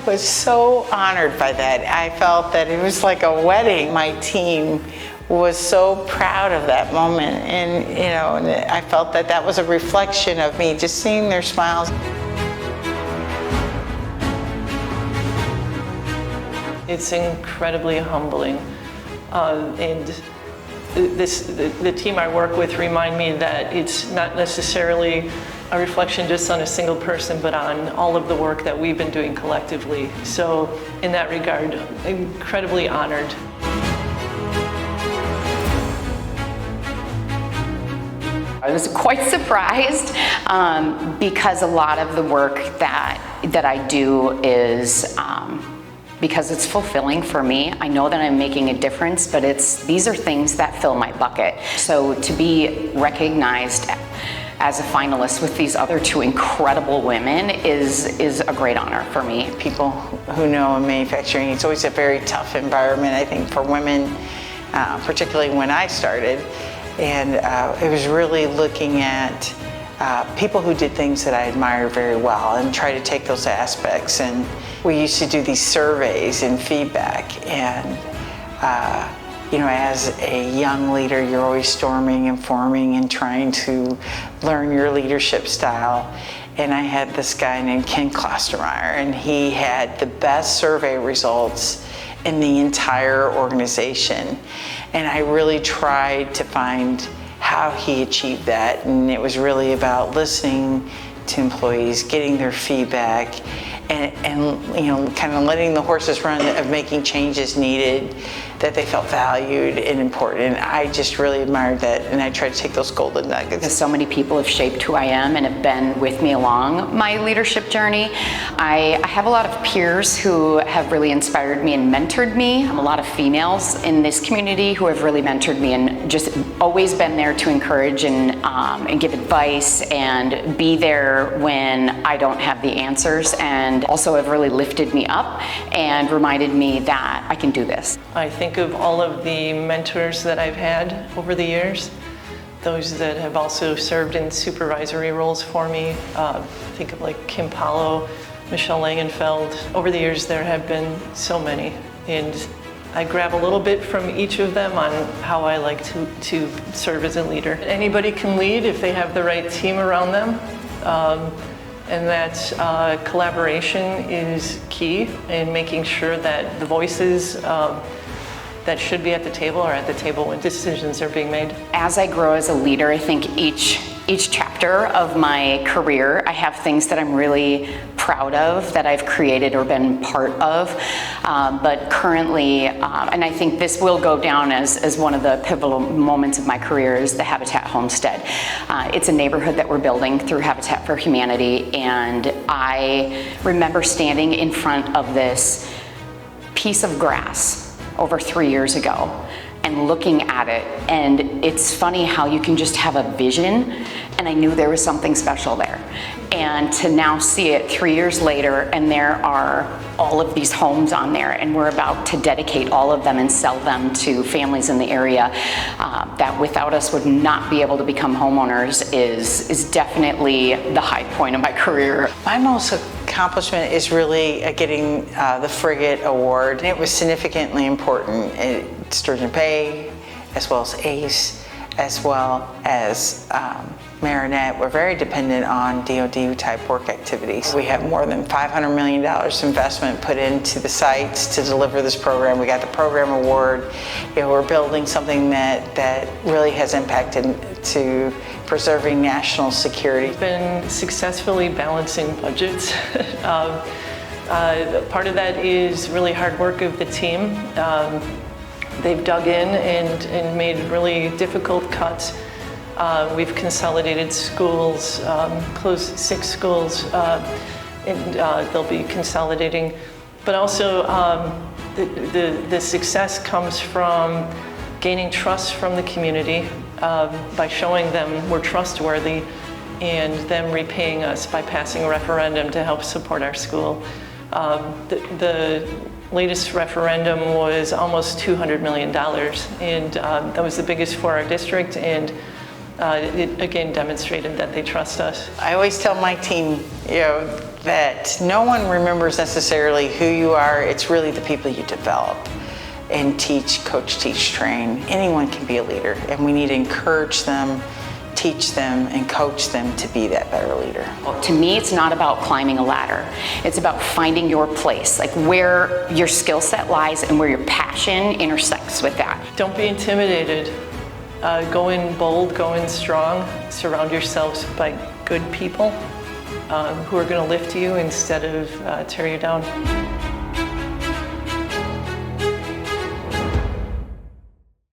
was so honored by that. I felt that it was like a wedding. My team was so proud of that moment, and and I felt that that was a reflection of me, just seeing their smiles. It's incredibly humbling, and the team I work with remind me that it's not necessarily a reflection just on a single person, but on all of the work that we've been doing collectively. So in that regard, incredibly honored. I was quite surprised because a lot of the work that I do is because it's fulfilling for me. I know that I'm making a difference, but these are things that fill my bucket. So to be recognized as a finalist with these other two incredible women is a great honor for me. People who know in manufacturing, it's always a very tough environment, I think, for women, particularly when I started. And it was really looking at people who did things that I admired very well and try to take those aspects. And we used to do these surveys and feedback, and as a young leader, you're always storming and forming and trying to learn your leadership style. And I had this guy named Ken Klostermeyer, and he had the best survey results in the entire organization. And I really tried to find how he achieved that. And it was really about listening to employees, getting their feedback, and kind of letting the horses run of making changes needed that they felt valued and important. And I just really admired that, and I tried to take those golden nuggets. So many people have shaped who I am and have been with me along my leadership journey. I have a lot of peers who have really inspired me and mentored me. A lot of females in this community who have really mentored me and just always been there to encourage and give advice and be there when I don't have the answers, and also have really lifted me up and reminded me that I can do this. I think of all of the mentors that I've had over the years, those that have also served in supervisory roles for me. Think of like Kim Paulo, Michelle Langenfeld. Over the years there have been so many, and I grab a little bit from each of them on how I like to serve as a leader. Anybody can lead if they have the right team around them. And that collaboration is key in making sure that the voices that should be at the table are at the table when decisions are being made. As I grow as a leader, I think each chapter of my career, I have things that I'm really proud of that I've created or been part of. But currently, and I think this will go down as one of the pivotal moments of my career, is the Habitat Homestead. It's a neighborhood that we're building through Habitat for Humanity, and I remember standing in front of this piece of grass over 3 years ago and looking at it, and it's funny how you can just have a vision, and I knew there was something special there. And to now see it 3 years later, and there are all of these homes on there, and we're about to dedicate all of them and sell them to families in the area that without us would not be able to become homeowners, is definitely the high point of my career. My most accomplishment is really getting the Frigate Award. It was significantly important at Sturgeon Bay, as well as ACE, as well as Marinette. We're very dependent on DoD type work activities. We have more than $500 million investment put into the sites to deliver this program. We got the program award. We're building something that really has impacted to preserving national security. We've been successfully balancing budgets. Part of that is really hard work of the team. They've dug in and made really difficult cuts. We've consolidated schools, closed 6 schools, and they'll be consolidating. But also, the success comes from gaining trust from the community by showing them we're trustworthy, and them repaying us by passing a referendum to help support our school. The latest referendum was almost $200 million, and that was the biggest for our district, and it again demonstrated that they trust us. I always tell my team, that no one remembers necessarily who you are. It's really the people you develop and teach, coach, teach, train. Anyone can be a leader, and we need to encourage them, teach them, and coach them to be that better leader. To me, it's not about climbing a ladder. It's about finding your place, like where your skill set lies and where your passion intersects with that. Don't be intimidated. Go in bold, go in strong. Surround yourselves by good people who are going to lift you instead of tear you down.